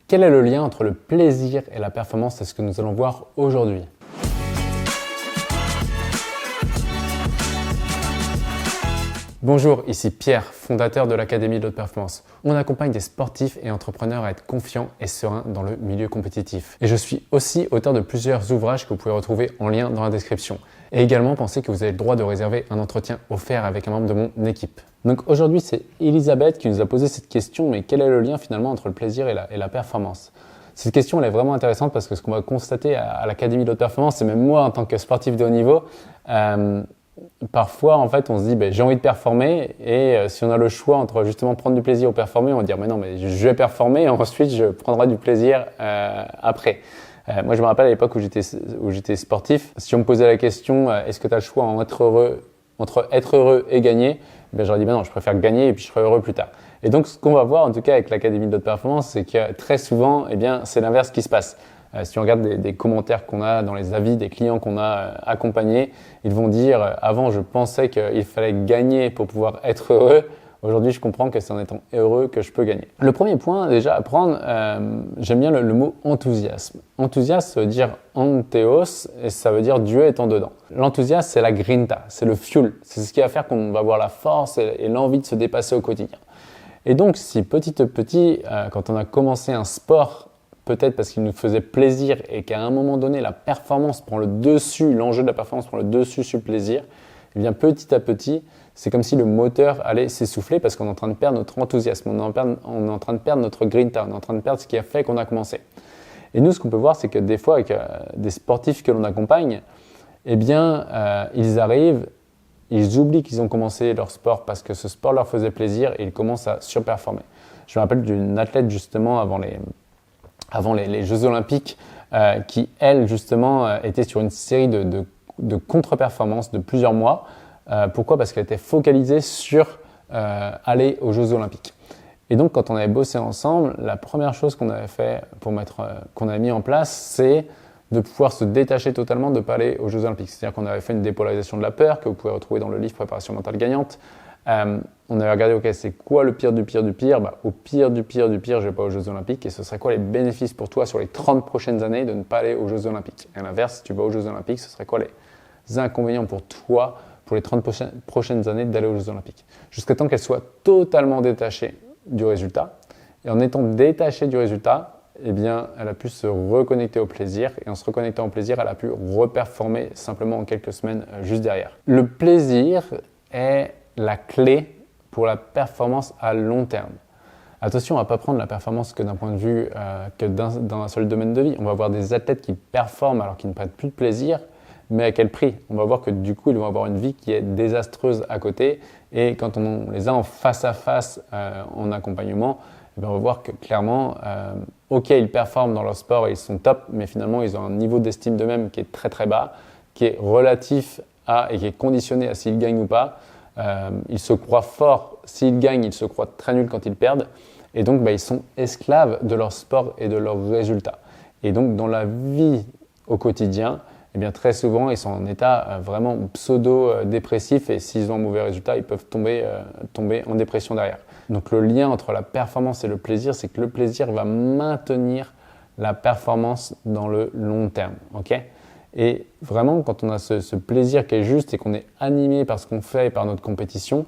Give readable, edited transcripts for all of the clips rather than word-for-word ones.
Quel est le lien entre le plaisir et la performance? C'est ce que nous allons voir aujourd'hui. Bonjour, ici Pierre, fondateur de l'Académie de haute performance. On accompagne des sportifs et entrepreneurs à être confiants et sereins dans le milieu compétitif. Et je suis aussi auteur de plusieurs ouvrages que vous pouvez retrouver en lien dans la description. Et également, pensez que vous avez le droit de réserver un entretien offert avec un membre de mon équipe. Donc aujourd'hui, c'est Elisabeth qui nous a posé cette question, mais quel est le lien finalement entre le plaisir et la performance? Cette question, elle est vraiment intéressante parce que ce qu'on va constater à l'Académie de haute performance, et même moi en tant que sportif de haut niveau, parfois, en fait, on se dit j'ai envie de performer et si on a le choix entre justement prendre du plaisir ou performer, on va dire mais non, mais je vais performer et ensuite je prendrai du plaisir après. Moi, je me rappelle à l'époque où j'étais sportif, si on me posait la question est-ce que tu as le choix entre être heureux et gagner, j'aurais dit non, je préfère gagner et puis je serai heureux plus tard. Et donc, ce qu'on va voir en tout cas avec l'Académie de haute performance, c'est que très souvent, c'est l'inverse qui se passe. Si on regarde des commentaires qu'on a dans les avis des clients qu'on a accompagnés, ils vont dire « Avant, je pensais qu'il fallait gagner pour pouvoir être heureux. Aujourd'hui, je comprends que c'est en étant heureux que je peux gagner. » Le premier point déjà à prendre, j'aime bien le mot enthousiasme. Enthousiasme, ça veut dire antheos et ça veut dire Dieu étant dedans. L'enthousiasme, c'est la grinta, c'est le fuel. C'est ce qui va faire qu'on va avoir la force et l'envie de se dépasser au quotidien. Et donc, si petit à petit, quand on a commencé un sport, peut-être parce qu'il nous faisait plaisir et qu'à un moment donné, la performance prend le dessus, l'enjeu de la performance prend le dessus sur le plaisir, et bien petit à petit, c'est comme si le moteur allait s'essouffler parce qu'on est en train de perdre notre enthousiasme, on est en train de perdre notre grinta, on est en train de perdre ce qui a fait qu'on a commencé. Et nous, ce qu'on peut voir, c'est que des fois, avec des sportifs que l'on accompagne, ils arrivent, ils oublient qu'ils ont commencé leur sport parce que ce sport leur faisait plaisir et ils commencent à surperformer. Je me rappelle d'une athlète justement avant les Jeux Olympiques qui, elle, justement, était sur une série de contre-performances de plusieurs mois. Pourquoi? Parce qu'elle était focalisée sur aller aux Jeux Olympiques. Et donc, quand on avait bossé ensemble, la première chose qu'on avait fait qu'on avait mis en place, c'est de pouvoir se détacher totalement de ne pas aller aux Jeux Olympiques. C'est-à-dire qu'on avait fait une dépolarisation de la peur que vous pouvez retrouver dans le livre Préparation mentale gagnante. On avait regardé, ok, c'est quoi le pire du pire du pire? Au pire du pire du pire, je ne vais pas aux Jeux Olympiques. Et ce serait quoi les bénéfices pour toi sur les 30 prochaines années de ne pas aller aux Jeux Olympiques? Et à l'inverse, si tu vas aux Jeux Olympiques, ce serait quoi les inconvénients pour toi pour les 30 prochaines années d'aller aux Jeux Olympiques? Jusqu'à temps qu'elle soit totalement détachée du résultat. Et en étant détachée du résultat, elle a pu se reconnecter au plaisir. Et en se reconnectant au plaisir, elle a pu reperformer simplement en quelques semaines juste derrière. Le plaisir est la clé pour la performance à long terme. Attention, on ne va pas prendre la performance que d'un point de vue que dans un seul domaine de vie. On va voir des athlètes qui performent alors qu'ils ne prennent plus de plaisir, mais à quel prix? On va voir que du coup, ils vont avoir une vie qui est désastreuse à côté. Et quand on les a en face à face en accompagnement, on va voir que clairement, ok, ils performent dans leur sport et ils sont top, mais finalement, ils ont un niveau d'estime d'eux-mêmes qui est très très bas, qui est relatif à et qui est conditionné à s'ils gagnent ou pas. Ils se croient forts s'ils gagnent, ils se croient très nuls quand ils perdent. Et donc, ils sont esclaves de leur sport et de leurs résultats. Et donc, dans la vie au quotidien, très souvent, ils sont en état vraiment pseudo-dépressif et s'ils ont un mauvais résultat, ils peuvent tomber en dépression derrière. Donc, le lien entre la performance et le plaisir, c'est que le plaisir va maintenir la performance dans le long terme. Okay? Et vraiment, quand on a ce plaisir qui est juste et qu'on est animé par ce qu'on fait et par notre compétition,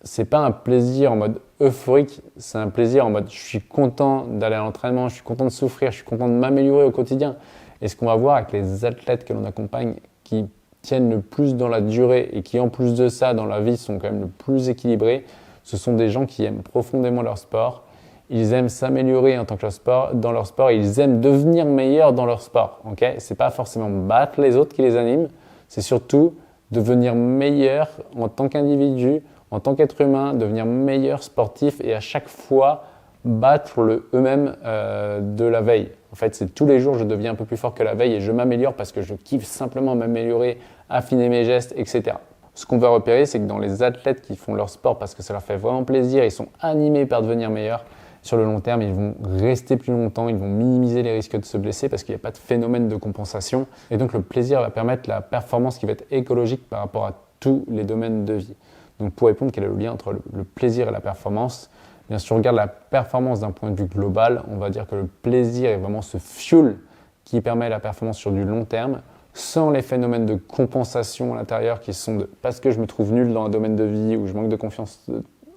c'est pas un plaisir en mode euphorique, c'est un plaisir en mode je suis content d'aller à l'entraînement, je suis content de souffrir, je suis content de m'améliorer au quotidien. Et ce qu'on va voir avec les athlètes que l'on accompagne qui tiennent le plus dans la durée et qui en plus de ça dans la vie sont quand même le plus équilibrés, ce sont des gens qui aiment profondément leur sport. Ils aiment s'améliorer en tant que dans leur sport, ils aiment devenir meilleurs dans leur sport. Okay? Ce n'est pas forcément battre les autres qui les animent, c'est surtout devenir meilleur en tant qu'individu, en tant qu'être humain, devenir meilleur sportif et à chaque fois battre le eux-mêmes de la veille. En fait, c'est tous les jours, je deviens un peu plus fort que la veille et je m'améliore parce que je kiffe simplement m'améliorer, affiner mes gestes, etc. Ce qu'on va repérer, c'est que dans les athlètes qui font leur sport parce que ça leur fait vraiment plaisir, ils sont animés par devenir meilleurs, sur le long terme, ils vont rester plus longtemps, ils vont minimiser les risques de se blesser parce qu'il n'y a pas de phénomène de compensation. Et donc, le plaisir va permettre la performance qui va être écologique par rapport à tous les domaines de vie. Donc, pour répondre, quel est le lien entre le plaisir et la performance? Bien, si on regarde la performance d'un point de vue global, on va dire que le plaisir est vraiment ce fuel qui permet la performance sur du long terme, sans les phénomènes de compensation à l'intérieur qui sont parce que je me trouve nul dans un domaine de vie ou je manque de confiance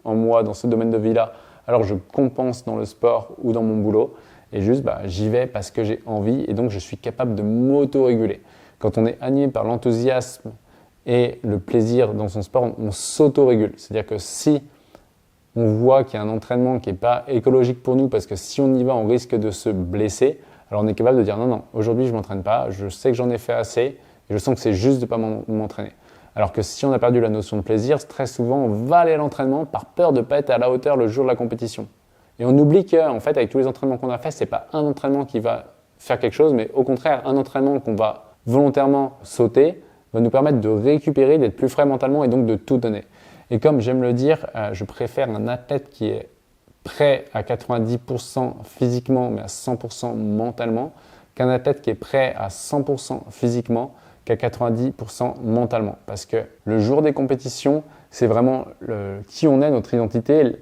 en moi dans ce domaine de vie-là, alors je compense dans le sport ou dans mon boulot. Et juste, j'y vais parce que j'ai envie et donc je suis capable de m'auto-réguler. Quand on est animé par l'enthousiasme et le plaisir dans son sport, on s'auto-régule. C'est-à-dire que si on voit qu'il y a un entraînement qui n'est pas écologique pour nous, parce que si on y va, on risque de se blesser, alors on est capable de dire non, aujourd'hui je ne m'entraîne pas, je sais que j'en ai fait assez, et je sens que c'est juste de ne pas m'entraîner. Alors que si on a perdu la notion de plaisir, très souvent on va aller à l'entraînement par peur de ne pas être à la hauteur le jour de la compétition. Et on oublie qu'en fait, avec tous les entraînements qu'on a fait, ce n'est pas un entraînement qui va faire quelque chose, mais au contraire, un entraînement qu'on va volontairement sauter va nous permettre de récupérer, d'être plus frais mentalement et donc de tout donner. Et comme j'aime le dire, je préfère un athlète qui est prêt à 90% physiquement, mais à 100% mentalement, qu'un athlète qui est prêt à 100% physiquement, qu'à 90% mentalement. Parce que le jour des compétitions, c'est vraiment qui on est, notre identité,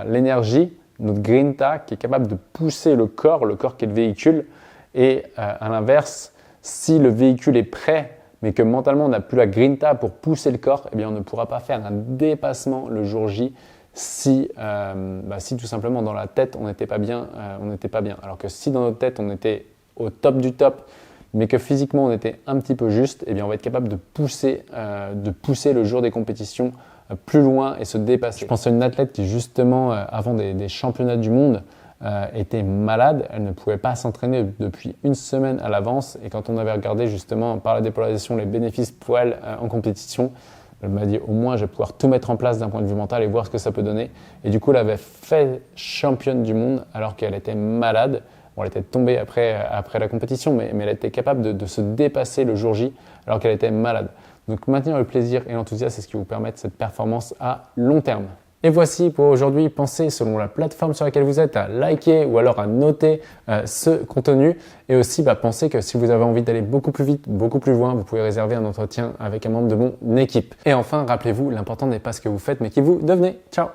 l'énergie, notre grinta qui est capable de pousser le corps qui est le véhicule. Et à l'inverse, si le véhicule est prêt, mais que mentalement on n'a plus la grinta pour pousser le corps, eh bien on ne pourra pas faire un dépassement le jour J si tout simplement dans la tête on n'était pas bien, Alors que si dans notre tête on était au top du top, mais que physiquement on était un petit peu juste, eh bien on va être capable de pousser le jour des compétitions plus loin et se dépasser. Je pense à une athlète qui justement avant des championnats du monde était malade, elle ne pouvait pas s'entraîner depuis une semaine à l'avance, et quand on avait regardé justement par la dépolarisation les bénéfices pour elle en compétition, elle m'a dit au moins je vais pouvoir tout mettre en place d'un point de vue mental et voir ce que ça peut donner. Et du coup elle avait fait championne du monde alors qu'elle était malade. Bon, elle était tombée après la compétition, mais elle était capable de se dépasser le jour J alors qu'elle était malade. Donc maintenir le plaisir et l'enthousiasme, c'est ce qui vous permet cette performance à long terme. Et voici pour aujourd'hui, pensez selon la plateforme sur laquelle vous êtes à liker ou alors à noter ce contenu. Et aussi pensez que si vous avez envie d'aller beaucoup plus vite, beaucoup plus loin, vous pouvez réserver un entretien avec un membre de mon équipe. Et enfin, rappelez-vous, l'important n'est pas ce que vous faites mais qui vous devenez. Ciao!